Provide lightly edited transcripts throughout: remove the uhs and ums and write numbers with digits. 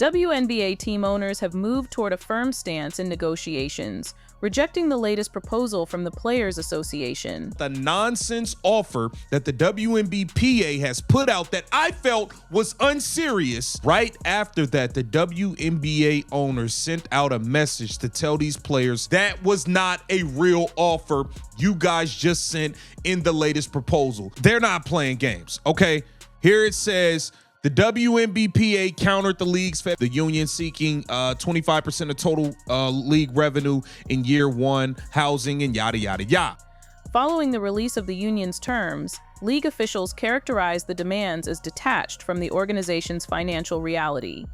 WNBA team owners have moved toward a firm stance in negotiations, rejecting the latest proposal from the Players Association. The nonsense offer that the WNBPA has put out that I felt was unserious. Right after that, the WNBA owners sent out a message to tell these players that was not a real offer you guys just sent in the latest proposal. They're not playing games, okay? Here it says, the WNBPA countered the league's the union seeking 25% of total league revenue in year one, housing, and yada, yada, yada. Following the release of the union's terms, league officials characterized the demands as detached from the organization's financial reality.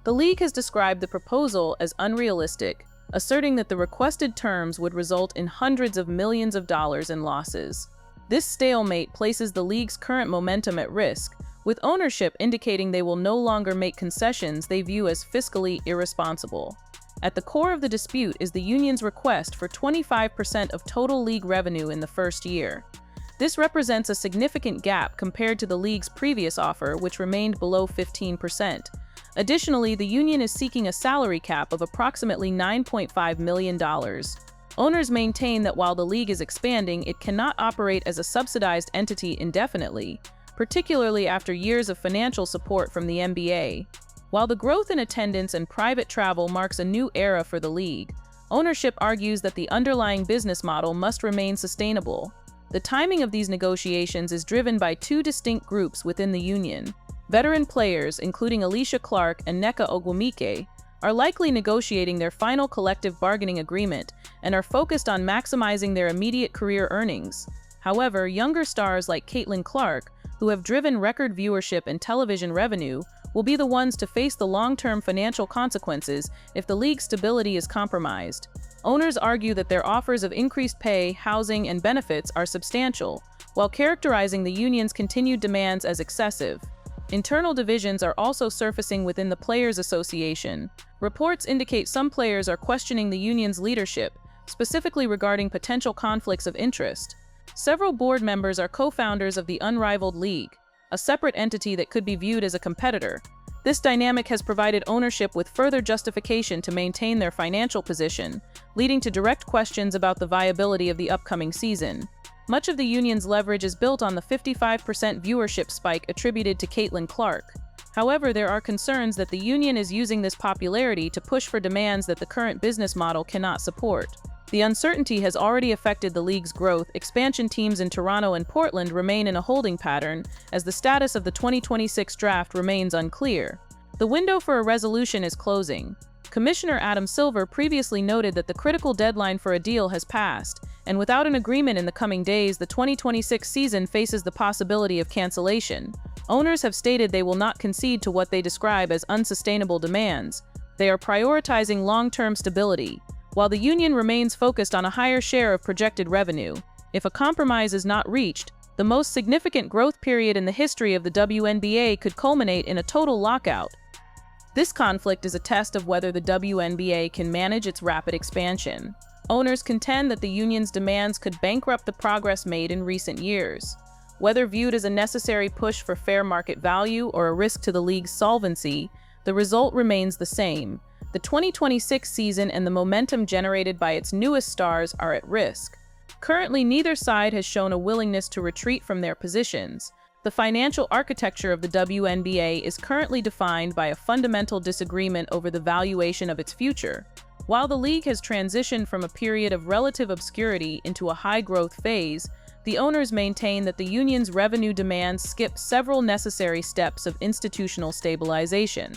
The league has described the proposal as unrealistic, asserting that the requested terms would result in hundreds of millions of dollars in losses. This stalemate places the league's current momentum at risk, with ownership indicating they will no longer make concessions they view as fiscally irresponsible. At the core of the dispute is the union's request for 25% of total league revenue in the first year. This represents a significant gap compared to the league's previous offer, which remained below 15%. Additionally, the union is seeking a salary cap of approximately $9.5 million. Owners maintain that while the league is expanding, it cannot operate as a subsidized entity indefinitely, particularly after years of financial support from the NBA. While the growth in attendance and private travel marks a new era for the league, ownership argues that the underlying business model must remain sustainable. The timing of these negotiations is driven by two distinct groups within the union. Veteran players, including Alicia Clark and Nneka Ogwumike, are likely negotiating their final collective bargaining agreement and are focused on maximizing their immediate career earnings. However, younger stars like Caitlin Clark, who have driven record viewership and television revenue, will be the ones to face the long-term financial consequences if the league's stability is compromised. Owners argue that their offers of increased pay, housing, and benefits are substantial, while characterizing the union's continued demands as excessive. Internal divisions are also surfacing within the Players Association. Reports indicate some players are questioning the union's leadership, specifically regarding potential conflicts of interest. Several board members are co-founders of the Unrivaled League, a separate entity that could be viewed as a competitor. This dynamic has provided ownership with further justification to maintain their financial position, leading to direct questions about the viability of the upcoming season. Much of the union's leverage is built on the 55% viewership spike attributed to Caitlin Clark. However, there are concerns that the union is using this popularity to push for demands that the current business model cannot support. The uncertainty has already affected the league's growth. Expansion teams in Toronto and Portland remain in a holding pattern, as the status of the 2026 draft remains unclear. The window for a resolution is closing. Commissioner Adam Silver previously noted that the critical deadline for a deal has passed, and without an agreement in the coming days, the 2026 season faces the possibility of cancellation. Owners have stated they will not concede to what they describe as unsustainable demands. They are prioritizing long-term stability, while the union remains focused on a higher share of projected revenue. If a compromise is not reached, the most significant growth period in the history of the WNBA could culminate in a total lockout. This conflict is a test of whether the WNBA can manage its rapid expansion. Owners contend that the union's demands could bankrupt the progress made in recent years. Whether viewed as a necessary push for fair market value or a risk to the league's solvency, the result remains the same. The 2026 season and the momentum generated by its newest stars are at risk. Currently, neither side has shown a willingness to retreat from their positions. The financial architecture of the WNBA is currently defined by a fundamental disagreement over the valuation of its future. While the league has transitioned from a period of relative obscurity into a high-growth phase, the owners maintain that the union's revenue demands skip several necessary steps of institutional stabilization.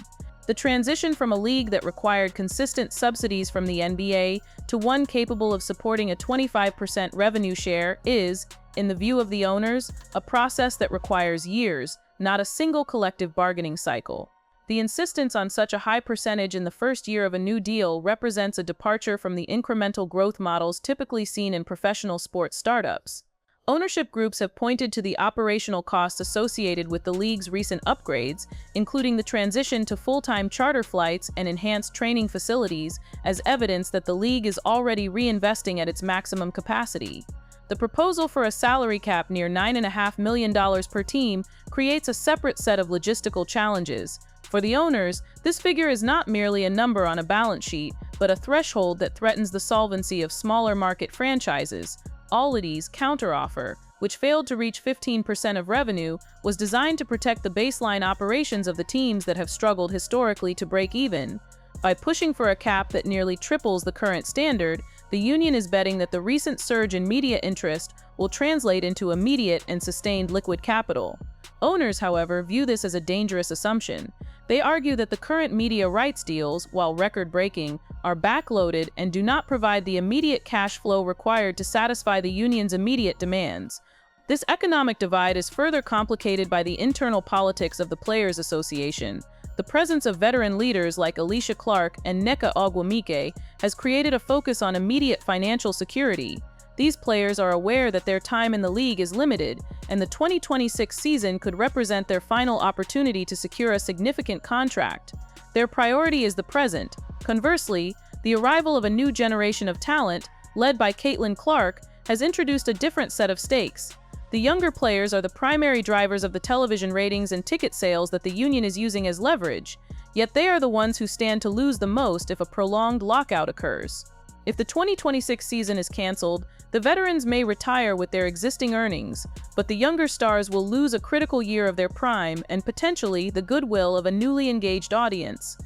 The transition from a league that required consistent subsidies from the NBA to one capable of supporting a 25% revenue share is, in the view of the owners, a process that requires years, not a single collective bargaining cycle. The insistence on such a high percentage in the first year of a new deal represents a departure from the incremental growth models typically seen in professional sports startups. Ownership groups have pointed to the operational costs associated with the league's recent upgrades, including the transition to full-time charter flights and enhanced training facilities, as evidence that the league is already reinvesting at its maximum capacity. The proposal for a salary cap near $9.5 million per team creates a separate set of logistical challenges. For the owners, this figure is not merely a number on a balance sheet, but a threshold that threatens the solvency of smaller market franchises. Allity's counteroffer, which failed to reach 15% of revenue, was designed to protect the baseline operations of the teams that have struggled historically to break even. By pushing for a cap that nearly triples the current standard, the union is betting that the recent surge in media interest will translate into immediate and sustained liquid capital. Owners, however, view this as a dangerous assumption. They argue that the current media rights deals, while record-breaking, are backloaded and do not provide the immediate cash flow required to satisfy the union's immediate demands. This economic divide is further complicated by the internal politics of the Players Association. The presence of veteran leaders like Alicia Clark and Nneka Ogwumike has created a focus on immediate financial security. These players are aware that their time in the league is limited, and the 2026 season could represent their final opportunity to secure a significant contract. Their priority is the present. Conversely, the arrival of a new generation of talent, led by Caitlin Clark, has introduced a different set of stakes. The younger players are the primary drivers of the television ratings and ticket sales that the union is using as leverage, yet they are the ones who stand to lose the most if a prolonged lockout occurs. If the 2026 season is canceled, the veterans may retire with their existing earnings, but the younger stars will lose a critical year of their prime and potentially the goodwill of a newly engaged audience.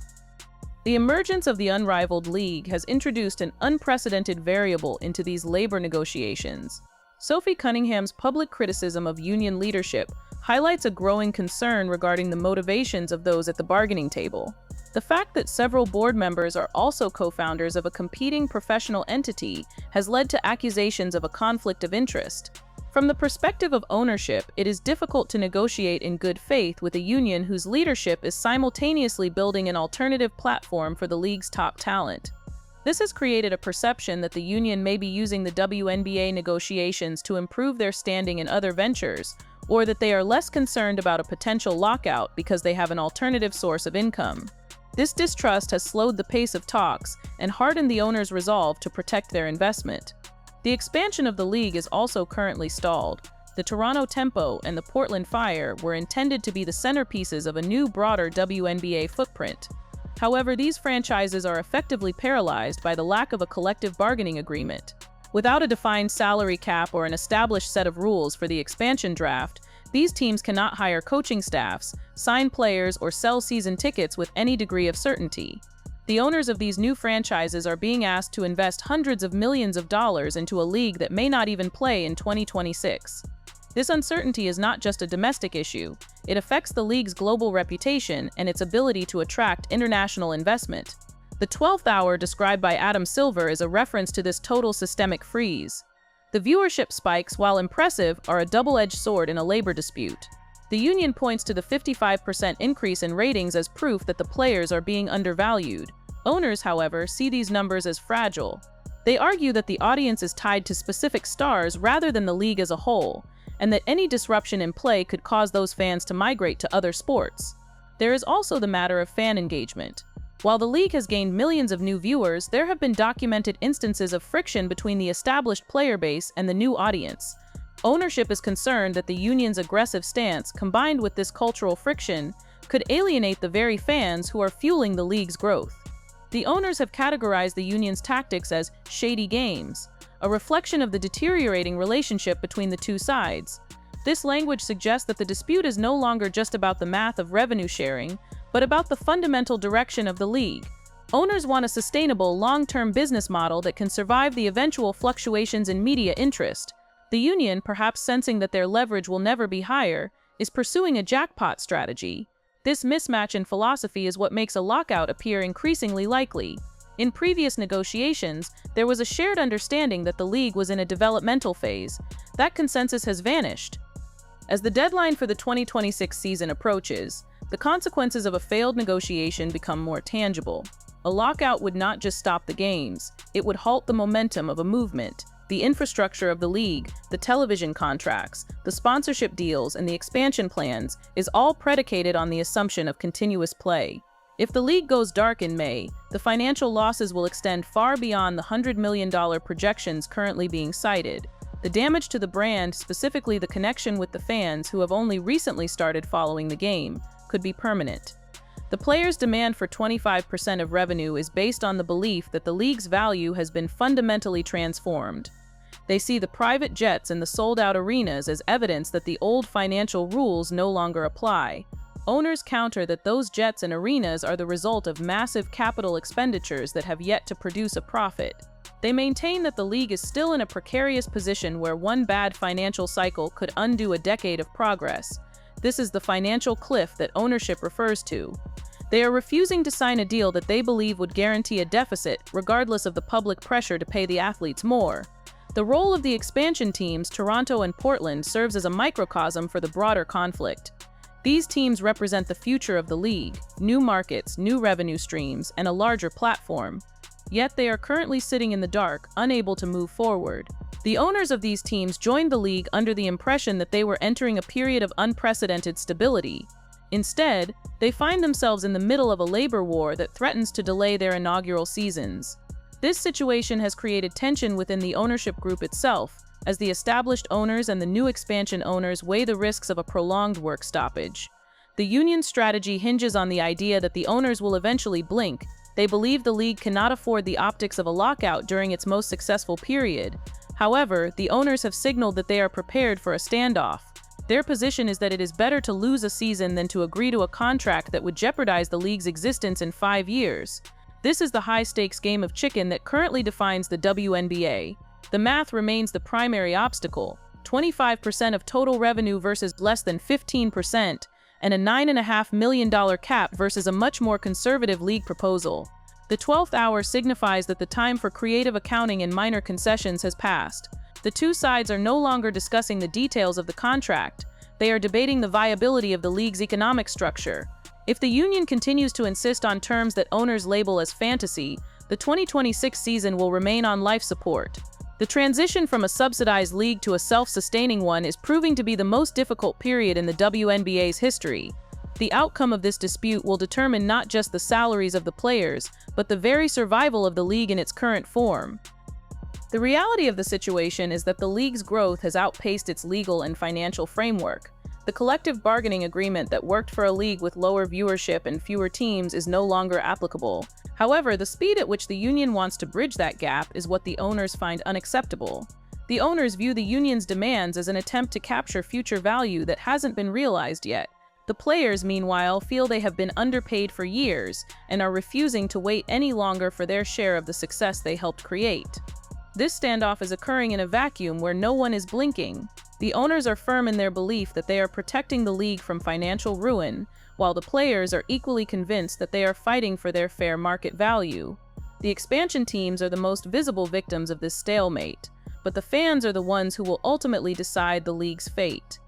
The emergence of the unrivaled league has introduced an unprecedented variable into these labor negotiations. Sophie Cunningham's public criticism of union leadership highlights a growing concern regarding the motivations of those at the bargaining table. The fact that several board members are also co-founders of a competing professional entity has led to accusations of a conflict of interest. From the perspective of ownership, it is difficult to negotiate in good faith with a union whose leadership is simultaneously building an alternative platform for the league's top talent. This has created a perception that the union may be using the WNBA negotiations to improve their standing in other ventures, or that they are less concerned about a potential lockout because they have an alternative source of income. This distrust has slowed the pace of talks and hardened the owners' resolve to protect their investment. The expansion of the league is also currently stalled. The Toronto Tempo and the Portland Fire were intended to be the centerpieces of a new, broader WNBA footprint. However, these franchises are effectively paralyzed by the lack of a collective bargaining agreement. Without a defined salary cap or an established set of rules for the expansion draft, these teams cannot hire coaching staffs, sign players, or sell season tickets with any degree of certainty. The owners of these new franchises are being asked to invest hundreds of millions of dollars into a league that may not even play in 2026. This uncertainty is not just a domestic issue. It affects the league's global reputation and its ability to attract international investment. The 12th hour described by Adam Silver is a reference to this total systemic freeze. The viewership spikes, while impressive, are a double-edged sword in a labor dispute. The union points to the 55% increase in ratings as proof that the players are being undervalued. Owners, however, see these numbers as fragile. They argue that the audience is tied to specific stars rather than the league as a whole, and that any disruption in play could cause those fans to migrate to other sports. There is also the matter of fan engagement. While the league has gained millions of new viewers, there have been documented instances of friction between the established player base and the new audience. Ownership is concerned that the union's aggressive stance, combined with this cultural friction, could alienate the very fans who are fueling the league's growth. The owners have categorized the union's tactics as shady games, a reflection of the deteriorating relationship between the two sides. This language suggests that the dispute is no longer just about the math of revenue sharing, but about the fundamental direction of the league. Owners want a sustainable, long-term business model that can survive the eventual fluctuations in media interest. The union, perhaps sensing that their leverage will never be higher, is pursuing a jackpot strategy. This mismatch in philosophy is what makes a lockout appear increasingly likely. In previous negotiations, there was a shared understanding that the league was in a developmental phase. That consensus has vanished. As the deadline for the 2026 season approaches, the consequences of a failed negotiation become more tangible. A lockout would not just stop the games, it would halt the momentum of a movement. The infrastructure of the league, the television contracts, the sponsorship deals, and the expansion plans is all predicated on the assumption of continuous play. If the league goes dark in May, the financial losses will extend far beyond the $100 million projections currently being cited. The damage to the brand, specifically the connection with the fans who have only recently started following the game, could be permanent. The players' demand for 25% of revenue is based on the belief that the league's value has been fundamentally transformed. They see the private jets and the sold-out arenas as evidence that the old financial rules no longer apply. Owners counter that those jets and arenas are the result of massive capital expenditures that have yet to produce a profit. They maintain that the league is still in a precarious position where one bad financial cycle could undo a decade of progress. This is the financial cliff that ownership refers to. They are refusing to sign a deal that they believe would guarantee a deficit, regardless of the public pressure to pay the athletes more. The role of the expansion teams, Toronto and Portland, serves as a microcosm for the broader conflict. These teams represent the future of the league, new markets, new revenue streams, and a larger platform. Yet they are currently sitting in the dark, unable to move forward. The owners of these teams joined the league under the impression that they were entering a period of unprecedented stability. Instead, they find themselves in the middle of a labor war that threatens to delay their inaugural seasons. This situation has created tension within the ownership group itself, as the established owners and the new expansion owners weigh the risks of a prolonged work stoppage. The union's strategy hinges on the idea that the owners will eventually blink. They believe the league cannot afford the optics of a lockout during its most successful period. However, the owners have signaled that they are prepared for a standoff. Their position is that it is better to lose a season than to agree to a contract that would jeopardize the league's existence in 5 years. This is the high-stakes game of chicken that currently defines the WNBA. The math remains the primary obstacle: 25% of total revenue versus less than 15%, and a $9.5 million cap versus a much more conservative league proposal. The 12th hour signifies that the time for creative accounting and minor concessions has passed. The two sides are no longer discussing the details of the contract. They are debating the viability of the league's economic structure. If the union continues to insist on terms that owners label as fantasy, the 2026 season will remain on life support. The transition from a subsidized league to a self-sustaining one is proving to be the most difficult period in the WNBA's history. The outcome of this dispute will determine not just the salaries of the players, but the very survival of the league in its current form. The reality of the situation is that the league's growth has outpaced its legal and financial framework. The collective bargaining agreement that worked for a league with lower viewership and fewer teams is no longer applicable. However, the speed at which the union wants to bridge that gap is what the owners find unacceptable. The owners view the union's demands as an attempt to capture future value that hasn't been realized yet. The players, meanwhile, feel they have been underpaid for years and are refusing to wait any longer for their share of the success they helped create. This standoff is occurring in a vacuum where no one is blinking. The owners are firm in their belief that they are protecting the league from financial ruin, while the players are equally convinced that they are fighting for their fair market value. The expansion teams are the most visible victims of this stalemate, but the fans are the ones who will ultimately decide the league's fate.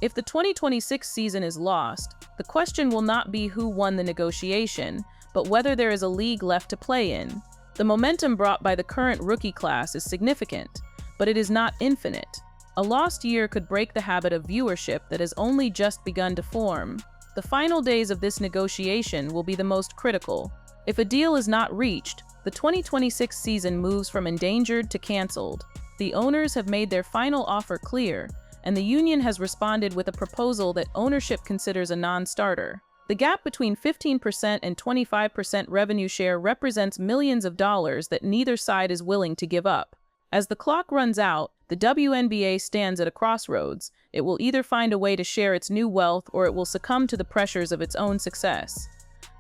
If the 2026 season is lost, the question will not be who won the negotiation, but whether there is a league left to play in. The momentum brought by the current rookie class is significant, but it is not infinite. A lost year could break the habit of viewership that has only just begun to form. The final days of this negotiation will be the most critical. If a deal is not reached, the 2026 season moves from endangered to canceled. The owners have made their final offer clear, and the union has responded with a proposal that ownership considers a non-starter. The gap between 15% and 25% revenue share represents millions of dollars that neither side is willing to give up. As the clock runs out, the WNBA stands at a crossroads. It will either find a way to share its new wealth or it will succumb to the pressures of its own success.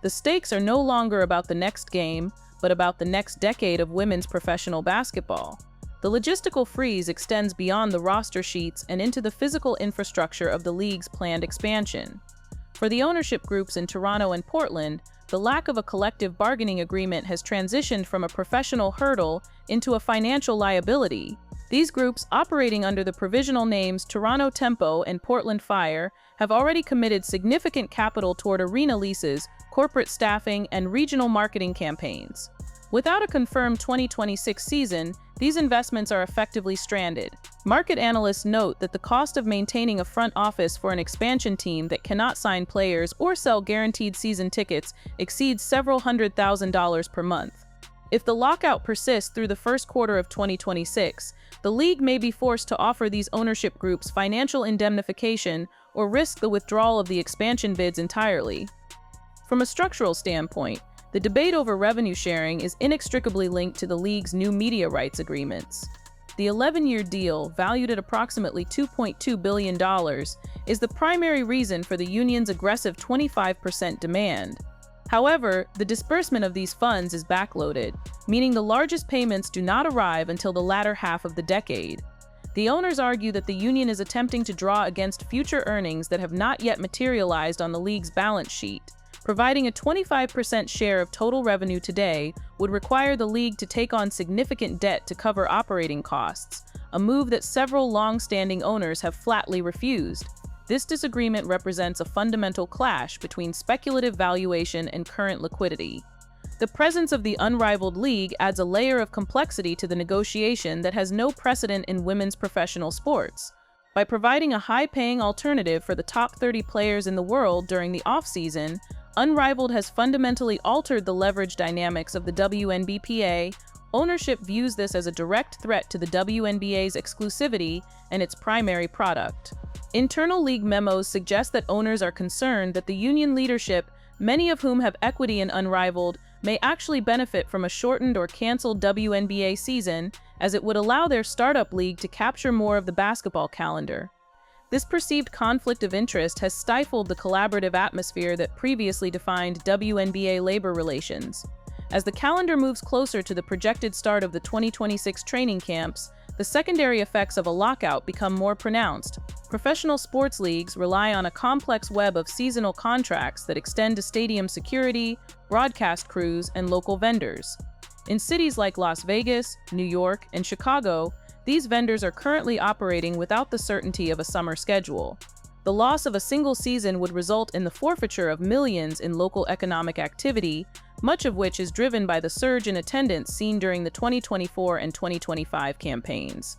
The stakes are no longer about the next game, but about the next decade of women's professional basketball. The logistical freeze extends beyond the roster sheets and into the physical infrastructure of the league's planned expansion. For the ownership groups in Toronto and Portland, the lack of a collective bargaining agreement has transitioned from a professional hurdle into a financial liability. These groups, operating under the provisional names Toronto Tempo and Portland Fire, have already committed significant capital toward arena leases, corporate staffing, and regional marketing campaigns. Without a confirmed 2026 season, these investments are effectively stranded. Market analysts note that the cost of maintaining a front office for an expansion team that cannot sign players or sell guaranteed season tickets exceeds several $100,000 per month. If the lockout persists through the first quarter of 2026, the league may be forced to offer these ownership groups financial indemnification or risk the withdrawal of the expansion bids entirely. From a structural standpoint, the debate over revenue sharing is inextricably linked to the league's new media rights agreements. The 11-year deal, valued at approximately $2.2 billion, is the primary reason for the union's aggressive 25% demand. However, the disbursement of these funds is backloaded, meaning the largest payments do not arrive until the latter half of the decade. The owners argue that the union is attempting to draw against future earnings that have not yet materialized on the league's balance sheet. Providing a 25% share of total revenue today would require the league to take on significant debt to cover operating costs, a move that several long-standing owners have flatly refused. This disagreement represents a fundamental clash between speculative valuation and current liquidity. The presence of the unrivaled league adds a layer of complexity to the negotiation that has no precedent in women's professional sports. By providing a high-paying alternative for the top 30 players in the world during the off-season, Unrivaled has fundamentally altered the leverage dynamics of the WNBPA. Ownership views this as a direct threat to the WNBA's exclusivity and its primary product. Internal league memos suggest that owners are concerned that the union leadership, many of whom have equity in Unrivaled, may actually benefit from a shortened or canceled WNBA season, as it would allow their startup league to capture more of the basketball calendar. This perceived conflict of interest has stifled the collaborative atmosphere that previously defined WNBA labor relations. As the calendar moves closer to the projected start of the 2026 training camps, the secondary effects of a lockout become more pronounced. Professional sports leagues rely on a complex web of seasonal contracts that extend to stadium security, broadcast crews, and local vendors. In cities like Las Vegas, New York, and Chicago, these vendors are currently operating without the certainty of a summer schedule. The loss of a single season would result in the forfeiture of millions in local economic activity, much of which is driven by the surge in attendance seen during the 2024 and 2025 campaigns.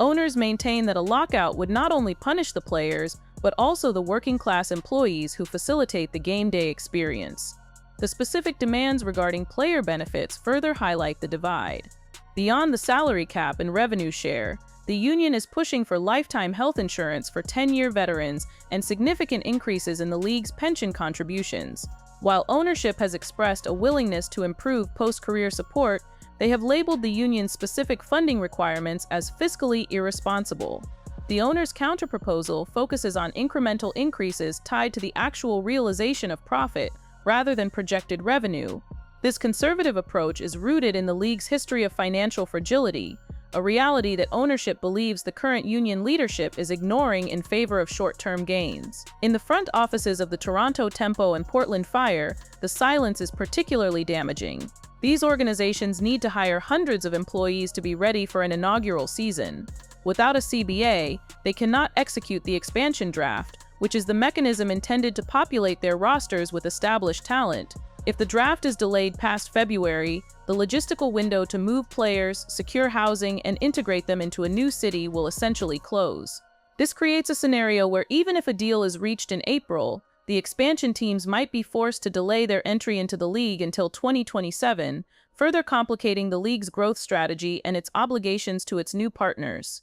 Owners maintain that a lockout would not only punish the players, but also the working-class employees who facilitate the game day experience. The specific demands regarding player benefits further highlight the divide. Beyond the salary cap and revenue share, the union is pushing for lifetime health insurance for 10-year veterans and significant increases in the league's pension contributions. While ownership has expressed a willingness to improve post-career support, they have labeled the union's specific funding requirements as fiscally irresponsible. The owner's counterproposal focuses on incremental increases tied to the actual realization of profit rather than projected revenue. This conservative approach is rooted in the league's history of financial fragility, a reality that ownership believes the current union leadership is ignoring in favor of short-term gains. In the front offices of the Toronto Tempo and Portland Fire, the silence is particularly damaging. These organizations need to hire hundreds of employees to be ready for an inaugural season. Without a CBA, they cannot execute the expansion draft, which is the mechanism intended to populate their rosters with established talent. If the draft is delayed past February, the logistical window to move players, secure housing, and integrate them into a new city will essentially close. This creates a scenario where even if a deal is reached in April, the expansion teams might be forced to delay their entry into the league until 2027, further complicating the league's growth strategy and its obligations to its new partners.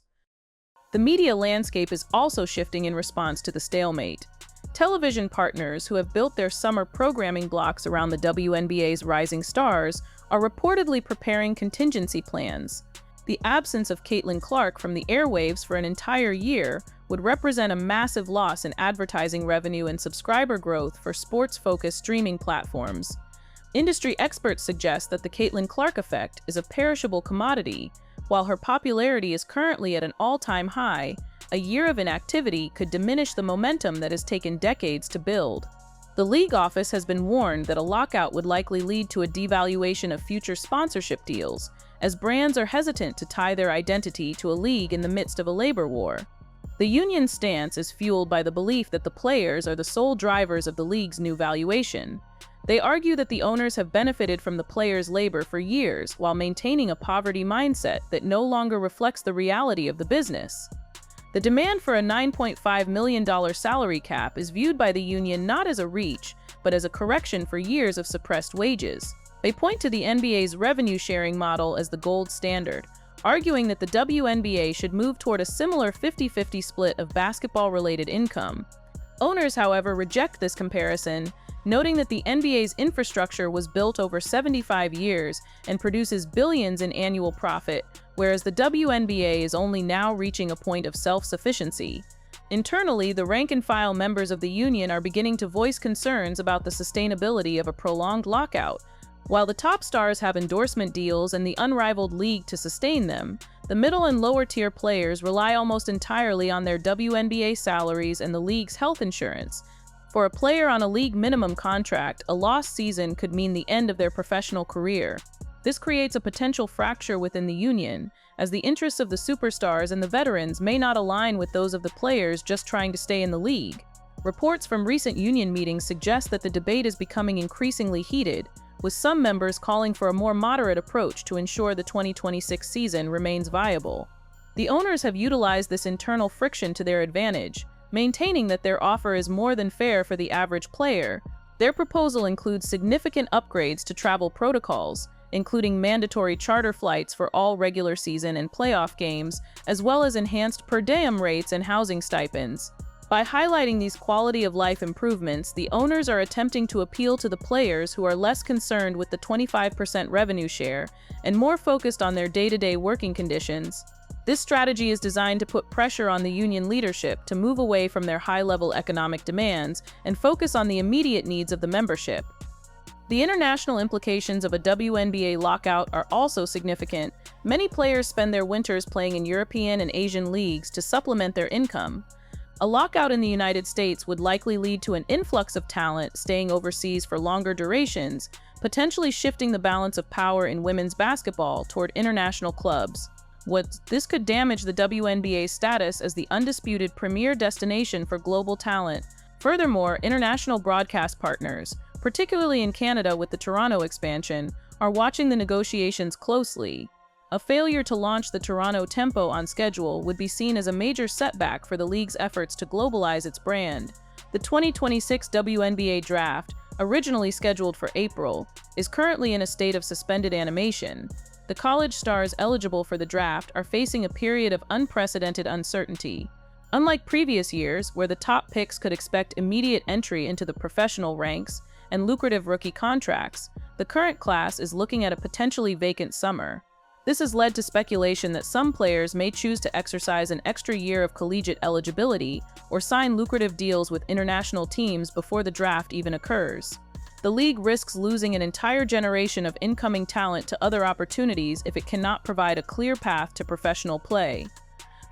The media landscape is also shifting in response to the stalemate. Television partners who have built their summer programming blocks around the WNBA's rising stars are reportedly preparing contingency plans. The absence of Caitlin Clark from the airwaves for an entire year would represent a massive loss in advertising revenue and subscriber growth for sports-focused streaming platforms. Industry experts suggest that the Caitlin Clark effect is a perishable commodity. While her popularity is currently at an all-time high, a year of inactivity could diminish the momentum that has taken decades to build. The league office has been warned that a lockout would likely lead to a devaluation of future sponsorship deals, as brands are hesitant to tie their identity to a league in the midst of a labor war. The union's stance is fueled by the belief that the players are the sole drivers of the league's new valuation. They argue that the owners have benefited from the players' labor for years while maintaining a poverty mindset that no longer reflects the reality of the business. The demand for a $9.5 million salary cap is viewed by the union not as a reach, but as a correction for years of suppressed wages. They point to the NBA's revenue-sharing model as the gold standard, arguing that the WNBA should move toward a similar 50-50 split of basketball-related income. Owners, however, reject this comparison, noting that the NBA's infrastructure was built over 75 years and produces billions in annual profit, whereas the WNBA is only now reaching a point of self-sufficiency. Internally, the rank-and-file members of the union are beginning to voice concerns about the sustainability of a prolonged lockout. While the top stars have endorsement deals and the unrivaled league to sustain them, the middle and lower-tier players rely almost entirely on their WNBA salaries and the league's health insurance. For a player on a league minimum contract, a lost season could mean the end of their professional career. This creates a potential fracture within the union, as the interests of the superstars and the veterans may not align with those of the players just trying to stay in the league. Reports from recent union meetings suggest that the debate is becoming increasingly heated, with some members calling for a more moderate approach to ensure the 2026 season remains viable. The owners have utilized this internal friction to their advantage, maintaining that their offer is more than fair for the average player. Their proposal includes significant upgrades to travel protocols, including mandatory charter flights for all regular season and playoff games, as well as enhanced per diem rates and housing stipends. By highlighting these quality-of-life improvements, the owners are attempting to appeal to the players who are less concerned with the 25% revenue share and more focused on their day-to-day working conditions. This strategy is designed to put pressure on the union leadership to move away from their high-level economic demands and focus on the immediate needs of the membership. The international implications of a WNBA lockout are also significant. Many players spend their winters playing in European and Asian leagues to supplement their income. A lockout in the United States would likely lead to an influx of talent staying overseas for longer durations, potentially shifting the balance of power in women's basketball toward international clubs. This could damage the WNBA's status as the undisputed premier destination for global talent. Furthermore, international broadcast partners, particularly in Canada with the Toronto expansion, are watching the negotiations closely. A failure to launch the Toronto Tempo on schedule would be seen as a major setback for the league's efforts to globalize its brand. The 2026 WNBA draft, originally scheduled for April, is currently in a state of suspended animation. The college stars eligible for the draft are facing a period of unprecedented uncertainty. Unlike previous years, where the top picks could expect immediate entry into the professional ranks and lucrative rookie contracts, the current class is looking at a potentially vacant summer. This has led to speculation that some players may choose to exercise an extra year of collegiate eligibility or sign lucrative deals with international teams before the draft even occurs. The league risks losing an entire generation of incoming talent to other opportunities if it cannot provide a clear path to professional play.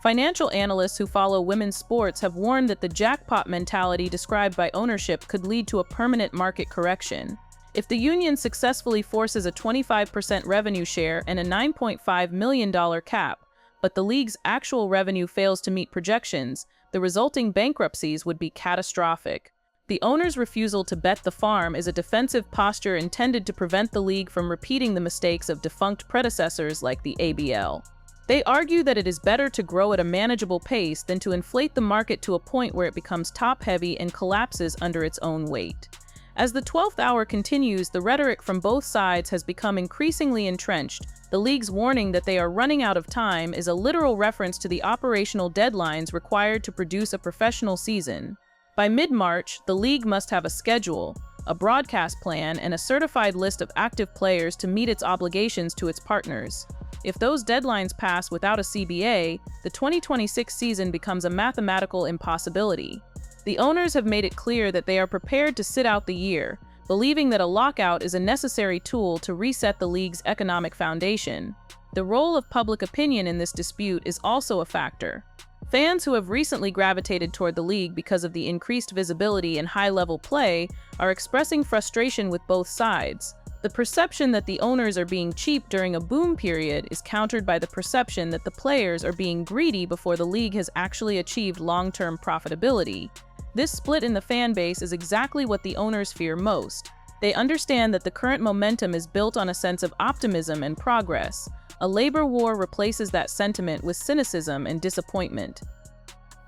Financial analysts who follow women's sports have warned that the jackpot mentality described by ownership could lead to a permanent market correction. If the union successfully forces a 25% revenue share and a $9.5 million cap, but the league's actual revenue fails to meet projections, the resulting bankruptcies would be catastrophic. The owner's refusal to bet the farm is a defensive posture intended to prevent the league from repeating the mistakes of defunct predecessors like the ABL. They argue that it is better to grow at a manageable pace than to inflate the market to a point where it becomes top-heavy and collapses under its own weight. As the 12th hour continues, the rhetoric from both sides has become increasingly entrenched. The league's warning that they are running out of time is a literal reference to the operational deadlines required to produce a professional season. By mid-March, the league must have a schedule, a broadcast plan, and a certified list of active players to meet its obligations to its partners. If those deadlines pass without a CBA, the 2026 season becomes a mathematical impossibility. The owners have made it clear that they are prepared to sit out the year, believing that a lockout is a necessary tool to reset the league's economic foundation. The role of public opinion in this dispute is also a factor. Fans who have recently gravitated toward the league because of the increased visibility and high-level play are expressing frustration with both sides. The perception that the owners are being cheap during a boom period is countered by the perception that the players are being greedy before the league has actually achieved long-term profitability. This split in the fan base is exactly what the owners fear most. They understand that the current momentum is built on a sense of optimism and progress. A labor war replaces that sentiment with cynicism and disappointment.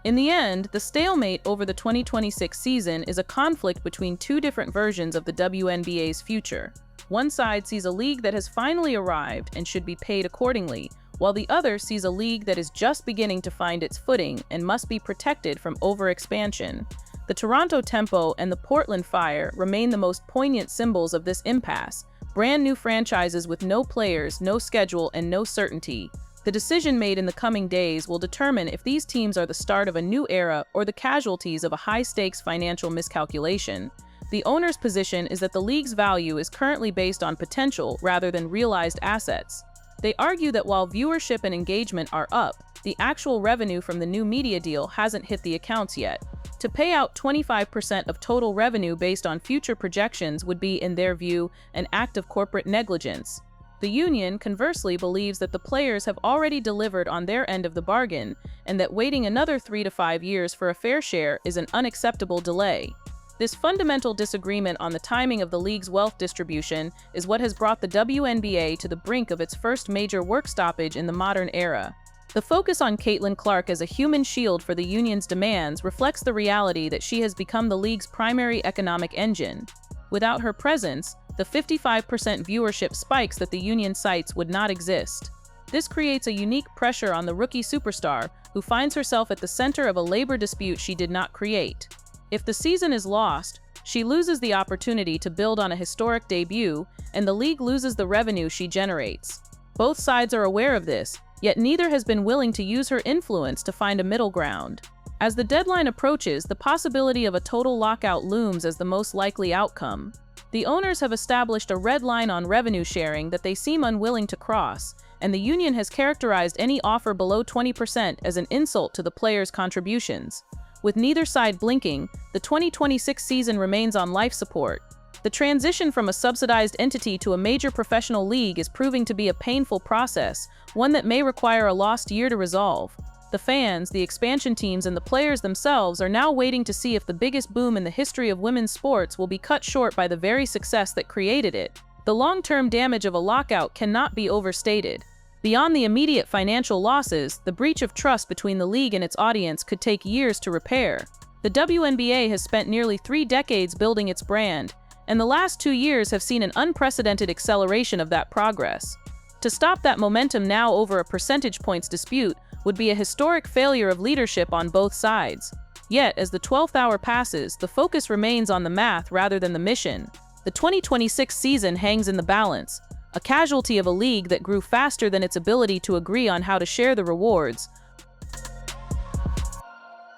In the end, the stalemate over the 2026 season is a conflict between two different versions of the WNBA's future. One side sees a league that has finally arrived and should be paid accordingly, while the other sees a league that is just beginning to find its footing and must be protected from overexpansion. The Toronto Tempo and the Portland Fire remain the most poignant symbols of this impasse, brand new franchises with no players, no schedule, and no certainty. The decision made in the coming days will determine if these teams are the start of a new era or the casualties of a high-stakes financial miscalculation. The owner's position is that the league's value is currently based on potential rather than realized assets. They argue that while viewership and engagement are up, the actual revenue from the new media deal hasn't hit the accounts yet. To pay out 25% of total revenue based on future projections would be, in their view, an act of corporate negligence. The union, conversely, believes that the players have already delivered on their end of the bargain, and that waiting another 3 to 5 years for a fair share is an unacceptable delay. This fundamental disagreement on the timing of the league's wealth distribution is what has brought the WNBA to the brink of its first major work stoppage in the modern era. The focus on Caitlin Clark as a human shield for the union's demands reflects the reality that she has become the league's primary economic engine. Without her presence, the 55% viewership spikes that the union cites would not exist. This creates a unique pressure on the rookie superstar, who finds herself at the center of a labor dispute she did not create. If the season is lost, she loses the opportunity to build on a historic debut, and the league loses the revenue she generates. Both sides are aware of this, yet neither has been willing to use her influence to find a middle ground. As the deadline approaches, the possibility of a total lockout looms as the most likely outcome. The owners have established a red line on revenue sharing that they seem unwilling to cross, and the union has characterized any offer below 20% as an insult to the players' contributions. With neither side blinking, the 2026 season remains on life support. The transition from a subsidized entity to a major professional league is proving to be a painful process, one that may require a lost year to resolve. The fans, the expansion teams, and the players themselves are now waiting to see if the biggest boom in the history of women's sports will be cut short by the very success that created it. The long-term damage of a lockout cannot be overstated. Beyond the immediate financial losses, the breach of trust between the league and its audience could take years to repair. The WNBA has spent nearly 3 decades building its brand, and the last 2 years have seen an unprecedented acceleration of that progress. To stop that momentum now over a percentage points dispute would be a historic failure of leadership on both sides. Yet, as the 12th hour passes, the focus remains on the math rather than the mission. The 2026 season hangs in the balance, a casualty of a league that grew faster than its ability to agree on how to share the rewards,